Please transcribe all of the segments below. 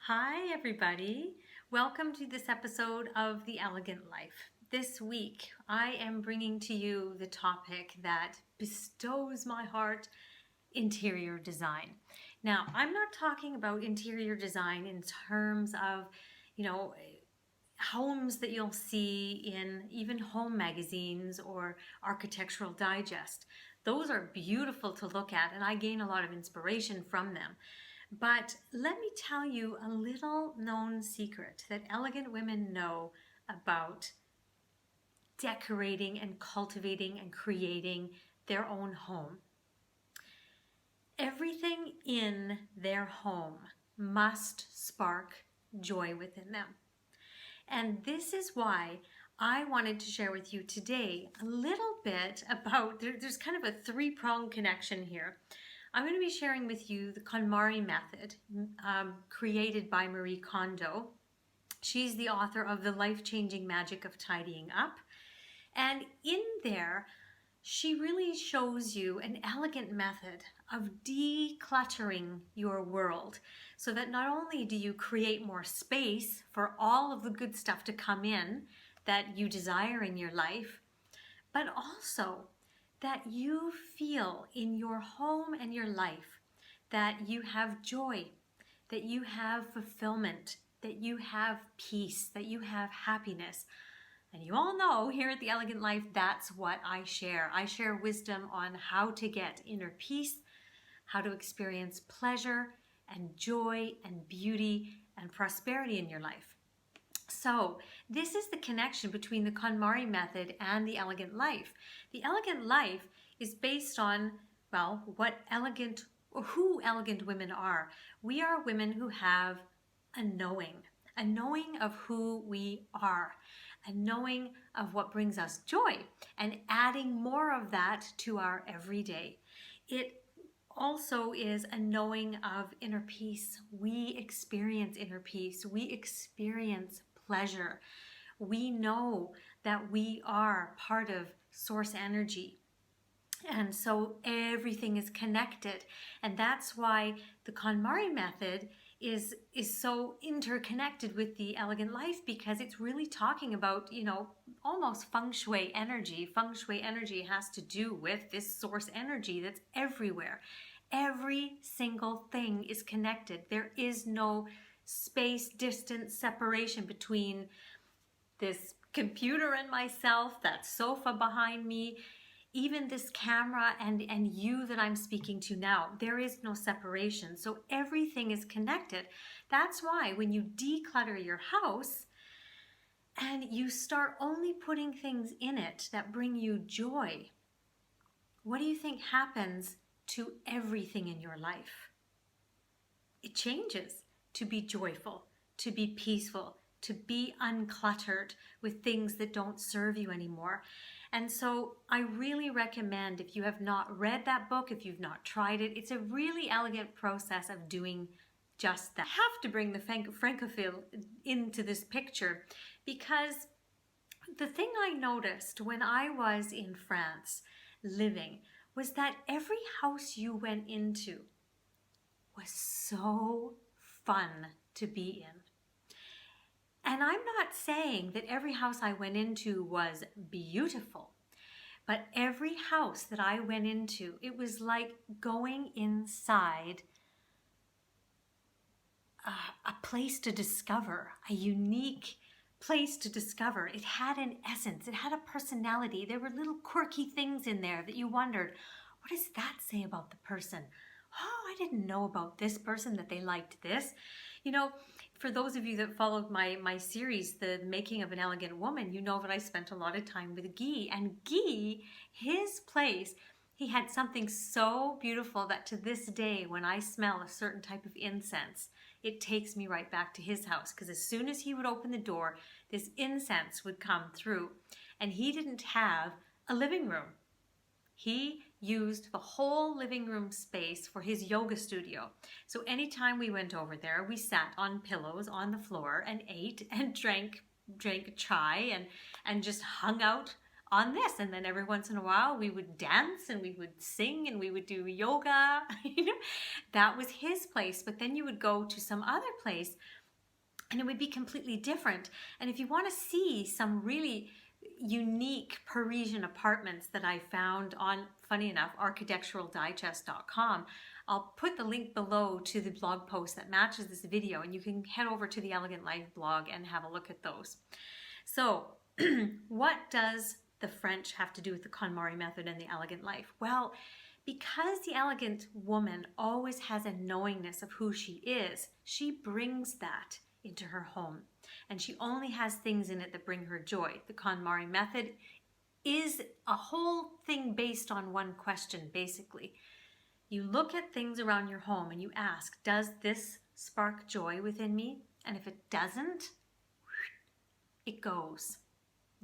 Hi, everybody. Welcome to this episode of The Elegant Life. This week, I am bringing to you the topic that bestows my heart, interior design. Now, I'm not talking about interior design in terms of, you know, homes that you'll see in even home magazines or Architectural Digest. Those are beautiful to look at, and I gain a lot of inspiration from them. But let me tell you a little known secret that elegant women know about decorating and cultivating and creating their own home. Everything in their home must spark joy within them. And this is why I wanted to share with you today a little bit about, there's kind of a three-pronged connection here. I'm going to be sharing with you the Konmari Method, created by Marie Kondo. She's the author of The Life-Changing Magic of Tidying Up. And in there, she really shows you an elegant method of decluttering your world so that not only do you create more space for all of the good stuff to come in that you desire in your life, but also that you feel in your home and your life that you have joy, that you have fulfillment, that you have peace, that you have happiness. And you all know here at The Elegant Life, that's what I share. I share wisdom on how to get inner peace, how to experience pleasure and joy and beauty and prosperity in your life. So this is the connection between the Konmari Method and the Elegant Life. The Elegant Life is based on, well, who elegant women are. We are women who have a knowing of who we are, a knowing of what brings us joy, and adding more of that to our everyday. It also is a knowing of inner peace. We experience inner peace. We experience pleasure. We know that we are part of source energy. And so everything is connected. And that's why the KonMari method is so interconnected with the Elegant Life, because it's really talking about, almost feng shui energy. Feng shui energy has to do with this source energy that's everywhere. Every single thing is connected. There is no space, distance, separation between this computer and myself, that sofa behind me, even this camera and you that I'm speaking to now. There is no separation. So everything is connected. That's why when you declutter your house and you start only putting things in it that bring you joy, what do you think happens to everything in your life? It changes to be joyful, to be peaceful, to be uncluttered with things that don't serve you anymore. And so I really recommend, if you have not read that book, if you've not tried it, it's a really elegant process of doing just that. I have to bring the Francophile into this picture, because the thing I noticed when I was in France living was that every house you went into was so fun to be in. And I'm not saying that every house I went into was beautiful, but every house that I went into, it was like going inside a place to discover, a unique place to discover. It had an essence, it had a personality. There were little quirky things in there that you wondered, what does that say about the person? Oh, I didn't know about this person, that they liked this. For those of you that followed my series, The Making of an Elegant Woman, you know that I spent a lot of time with Guy. And Guy, his place, he had something so beautiful that to this day, when I smell a certain type of incense, it takes me right back to his house. Because as soon as he would open the door, this incense would come through. And he didn't have a living room. He used the whole living room space for his yoga studio. So anytime we went over there, we sat on pillows on the floor and ate and drank chai and just hung out on this. And then every once in a while we would dance and we would sing and we would do yoga. That was his place. But then you would go to some other place and it would be completely different. And if you want to see some really unique Parisian apartments that I found on, funny enough, architecturaldigest.com, I'll put the link below to the blog post that matches this video, and you can head over to the Elegant Life blog and have a look at those. So what does the French have to do with the Konmari Method and the Elegant Life? Well, because the elegant woman always has a knowingness of who she is, she brings that into her home. And she only has things in it that bring her joy. The KonMari method is a whole thing based on one question, basically. You look at things around your home and you ask, does this spark joy within me? And if it doesn't, it goes.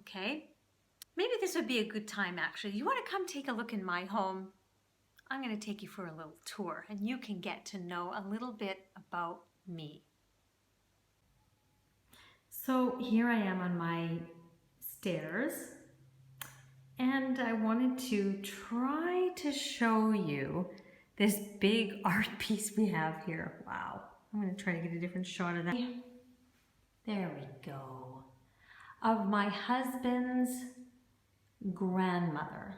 Okay? Maybe this would be a good time, actually. You want to come take a look in my home? I'm going to take you for a little tour and you can get to know a little bit about me. So here I am on my stairs, and I wanted to try to show you this big art piece we have here. Wow, I'm going to try to get a different shot of that. There we go. Of my husband's grandmother.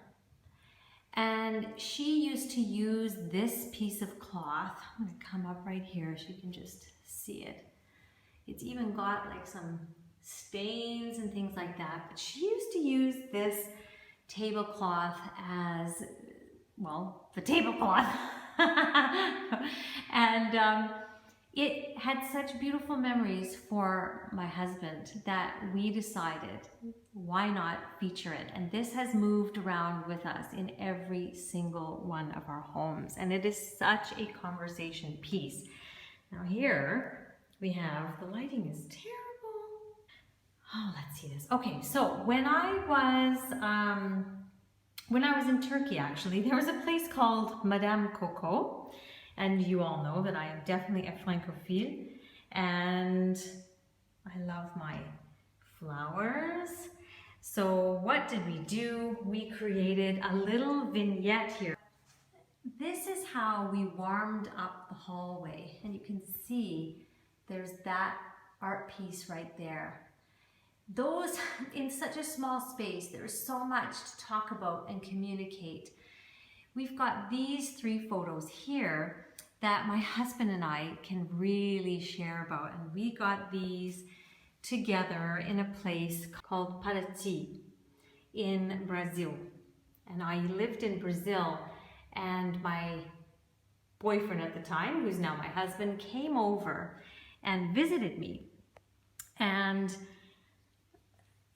And she used to use this piece of cloth. I'm going to come up right here so you can just see it. It's even got like some stains and things like that. But she used to use this tablecloth as, well, the tablecloth. And it had such beautiful memories for my husband that we decided, why not feature it? And this has moved around with us in every single one of our homes. And it is such a conversation piece. Now here, we have, the lighting is terrible. Oh, let's see this. Okay, so when I was in Turkey, actually, there was a place called Madame Coco, and you all know that I am definitely a Francophile, and I love my flowers. So what did we do? We created a little vignette here. This is how we warmed up the hallway, and you can see there's that art piece right there. Those, in such a small space, there's so much to talk about and communicate. We've got these 3 photos here that my husband and I can really share about, and we got these together in a place called Paraty in Brazil. And I lived in Brazil, and my boyfriend at the time, who's now my husband, came over and visited me. And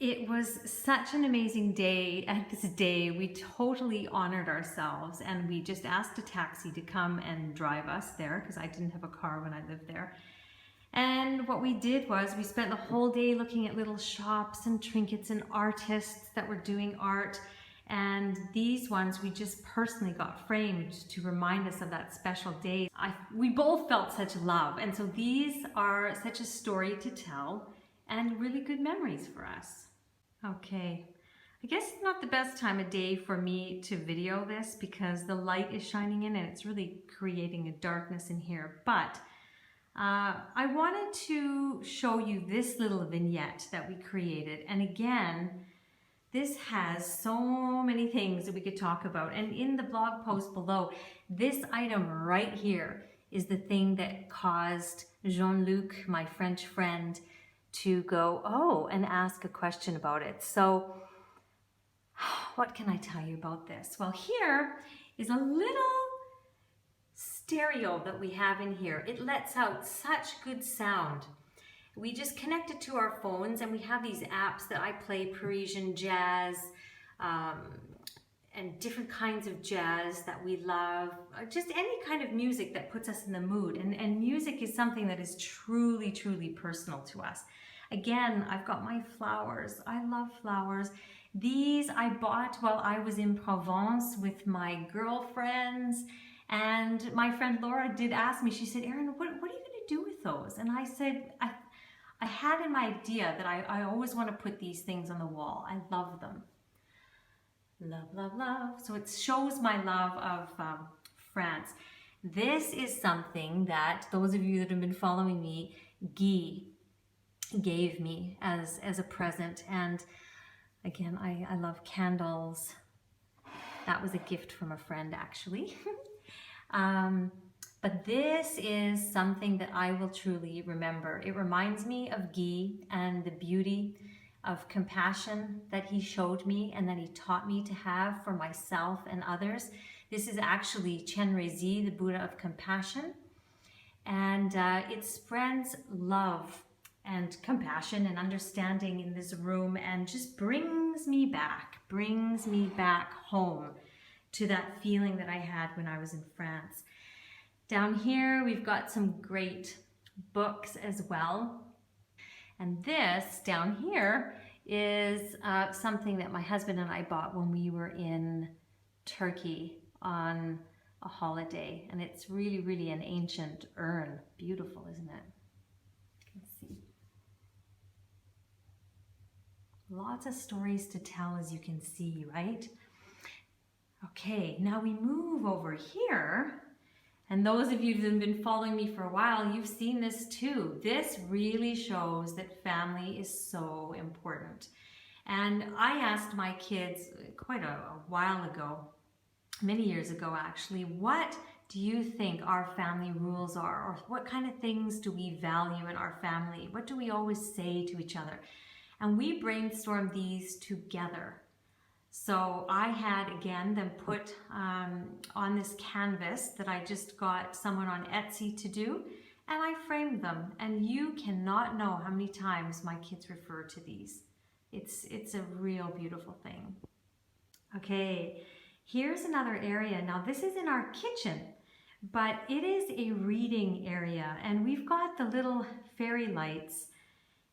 it was such an amazing day. At this day, we totally honored ourselves, and we just asked a taxi to come and drive us there because I didn't have a car when I lived there. And what we did was we spent the whole day looking at little shops and trinkets and artists that were doing art. And these ones we just personally got framed to remind us of that special day. We both felt such love, and so these are such a story to tell and really good memories for us. Okay, I guess it's not the best time of day for me to video this because the light is shining in and it's really creating a darkness in here, but I wanted to show you this little vignette that we created. And again, this has so many things that we could talk about. And in the blog post below, this item right here is the thing that caused Jean-Luc, my French friend, to go, oh, and ask a question about it. So what can I tell you about this? Well, here is a little stereo that we have in here. It lets out such good sound. We just connect it to our phones, and we have these apps that I play Parisian jazz and different kinds of jazz that we love, just any kind of music that puts us in the mood. And music is something that is truly, truly personal to us. Again, I've got my flowers. I love flowers. These I bought while I was in Provence with my girlfriends. And my friend Laura did ask me, she said, Erin, what are you going to do with those? And I said, I had an idea that I always want to put these things on the wall. I love them. Love, love, love. So it shows my love of France. This is something that those of you that have been following me, Guy gave me as a present. And again, I love candles. That was a gift from a friend, actually. um, but this is something that I will truly remember. It reminds me of Guy and the beauty of compassion that he showed me and that he taught me to have for myself and others. This is actually Chenrezig, the Buddha of compassion. And it spreads love and compassion and understanding in this room and just brings me back home to that feeling that I had when I was in France. Down here, we've got some great books as well. And this down here is something that my husband and I bought when we were in Turkey on a holiday. And it's really, really an ancient urn. Beautiful, isn't it? You can see. Lots of stories to tell, as you can see, right? Okay, now we move over here. And those of you that have been following me for a while, you've seen this too. This really shows that family is so important. And I asked my kids quite a while ago, many years ago actually, what do you think our family rules are? Or what kind of things do we value in our family? What do we always say to each other? And we brainstormed these together. So I had, again, them put on this canvas that I just got someone on Etsy to do, and I framed them. And you cannot know how many times my kids refer to these. It's a real beautiful thing. Okay, here's another area. Now this is in our kitchen, but it is a reading area, and we've got the little fairy lights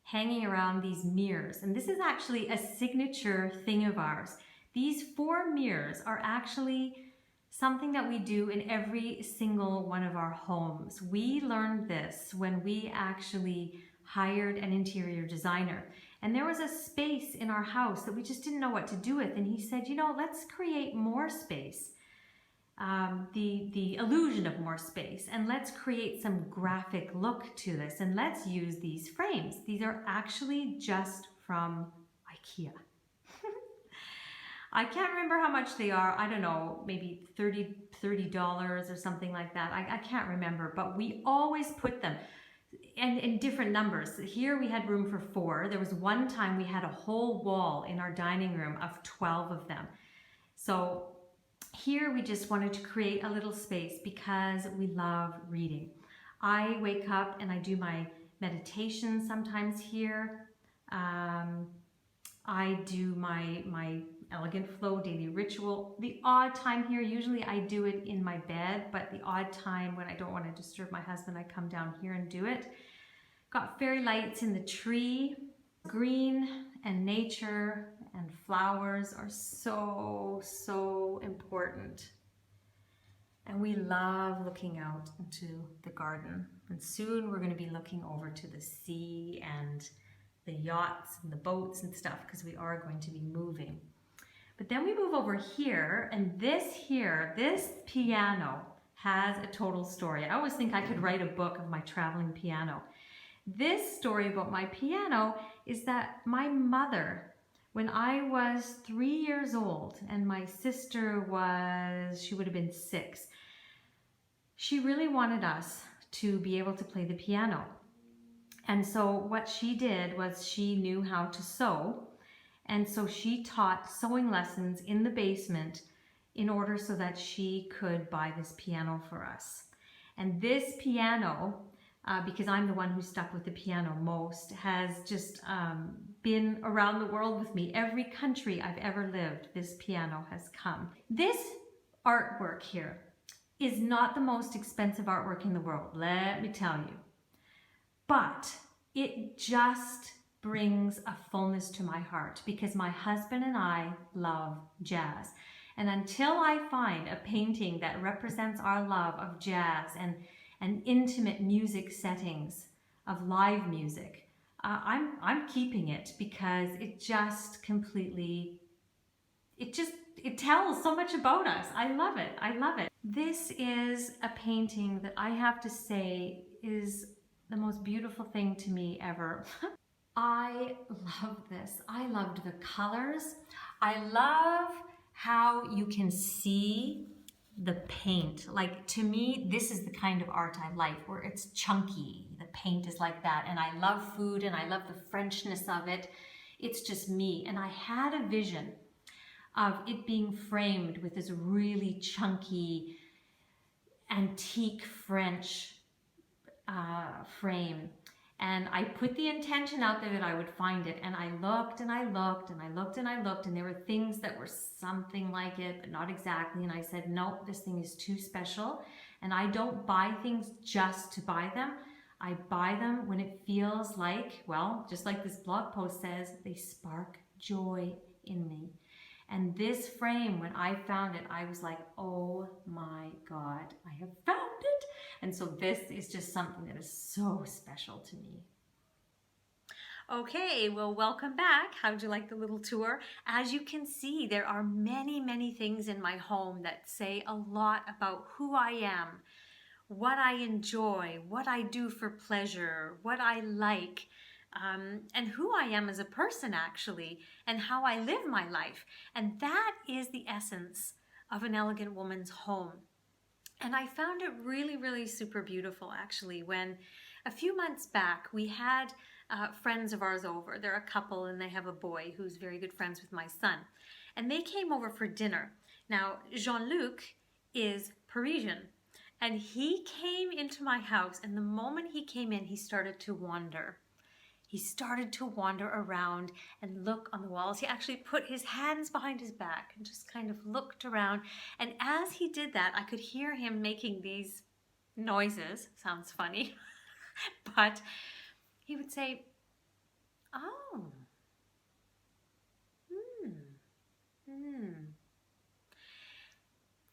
hanging around these mirrors. And this is actually a signature thing of ours. These 4 mirrors are actually something that we do in every single one of our homes. We learned this when we actually hired an interior designer. And there was a space in our house that we just didn't know what to do with. And he said, you know, let's create more space. The illusion of more space, and let's create some graphic look to this, and let's use these frames. These are actually just from IKEA. I can't remember how much they are. I don't know, maybe $30 or something like that. I can't remember, but we always put them in different numbers. Here we had room for 4. There was one time we had a whole wall in our dining room of 12 of them. So here we just wanted to create a little space because we love reading. I wake up and I do my meditation sometimes here. I do my Elegant Flow daily ritual. The odd time here, usually I do it in my bed, but the odd time when I don't want to disturb my husband, I come down here and do it. Got fairy lights in the tree. Green and nature and flowers are so important. And we love looking out into the garden. And soon we're going to be looking over to the sea and the yachts and the boats and stuff, because we are going to be moving. But then we move over here, and this piano has a total story. I always think I could write a book of my traveling piano. This story about my piano is that my mother, when I was 3 years old and my sister she would have been 6, she really wanted us to be able to play the piano. And so what she did was she knew how to sew. And so she taught sewing lessons in the basement in order so that she could buy this piano for us. And this piano, because I'm the one who stuck with the piano most, has just been around the world with me. Every country I've ever lived, this piano has come. This artwork here is not the most expensive artwork in the world, let me tell you. But it just brings a fullness to my heart because my husband and I love jazz. And until I find a painting that represents our love of jazz and intimate music settings of live music, I'm keeping it because it just it tells so much about us. I love it. I love it. This is a painting that I have to say is the most beautiful thing to me ever. I love this. I loved the colors. I love how you can see the paint. Like, to me, this is the kind of art I like, where it's chunky. The paint is like that. And I love food and I love the Frenchness of it. It's just me. And I had a vision of it being framed with this really chunky, antique French frame. And I put the intention out there that I would find it. And I looked and I looked and I looked and I looked, and there were things that were something like it, but not exactly. And I said, no, this thing is too special. And I don't buy things just to buy them. I buy them when it feels like, well, just like this blog post says, they spark joy in me. And this frame, when I found it, I was like, oh my God, I have found it. And so this is just something that is so special to me. Okay, well, welcome back. How'd you like the little tour? As you can see, there are many, many things in my home that say a lot about who I am, what I enjoy, what I do for pleasure, what I like, and who I am as a person, actually, and how I live my life. And that is the essence of an elegant woman's home. And I found it really, really super beautiful, actually, when a few months back we had friends of ours over. They're a couple and they have a boy who's very good friends with my son. And they came over for dinner. Now, Jean-Luc is Parisian. And he came into my house, and the moment he came in, he started to wander. He started to wander around and look on the walls. He actually put his hands behind his back and just kind of looked around. And as he did that, I could hear him making these noises. Sounds funny. But he would say, oh,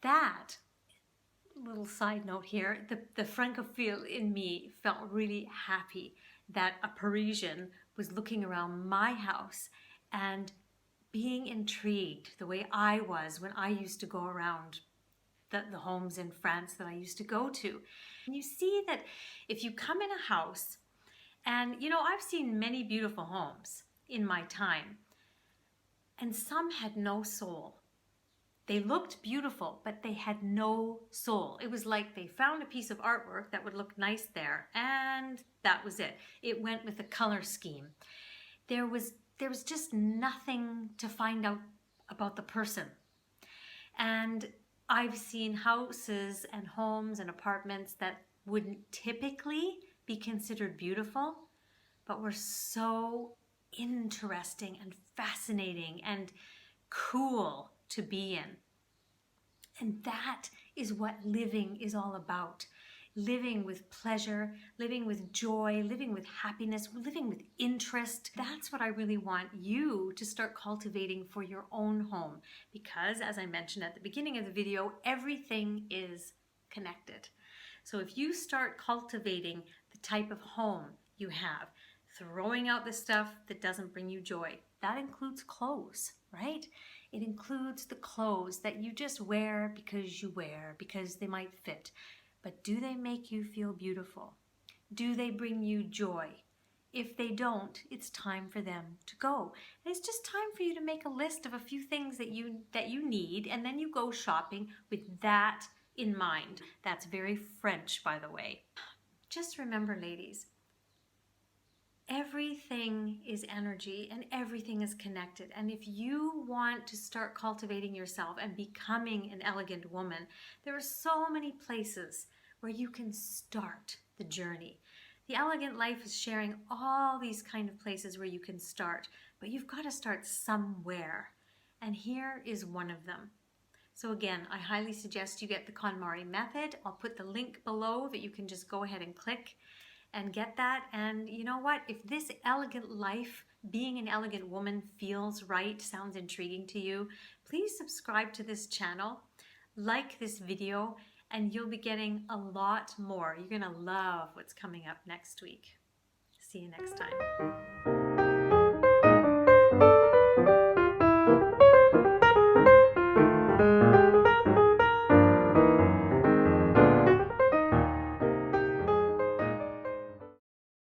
That, little side note here, the Francophile in me felt really happy that a Parisian was looking around my house and being intrigued the way I was when I used to go around the homes in France that I used to go to. And you see that if you come in a house, and you know, I've seen many beautiful homes in my time, and some had no soul. They looked beautiful, but they had no soul. It was like they found a piece of artwork that would look nice there, and that was it. It went with the color scheme. There was just nothing to find out about the person. And I've seen houses and homes and apartments that wouldn't typically be considered beautiful, but were so interesting and fascinating and cool to be in. And that is what living is all about. Living with pleasure, living with joy, living with happiness, living with interest. That's what I really want you to start cultivating for your own home. Because, as I mentioned at the beginning of the video, everything is connected. So if you start cultivating the type of home you have, throwing out the stuff that doesn't bring you joy, that includes clothes, right? It includes the clothes that you just wear because they might fit. But do they make you feel beautiful? Do they bring you joy? If they don't, it's time for them to go. And it's just time for you to make a list of a few things that you need, and then you go shopping with that in mind. That's very French, by the way. Just remember, ladies, everything is energy and everything is connected. And if you want to start cultivating yourself and becoming an elegant woman, there are so many places where you can start the journey. The Elegant Life is sharing all these kind of places where you can start, but you've got to start somewhere. And here is one of them. So again, I highly suggest you get the Konmari Method. I'll put the link below that you can just go ahead and click and get that. And you know what? If this elegant life, being an elegant woman, feels right, sounds intriguing to you, please subscribe to this channel, like this video, and you'll be getting a lot more. You're gonna love what's coming up next week. See you next time.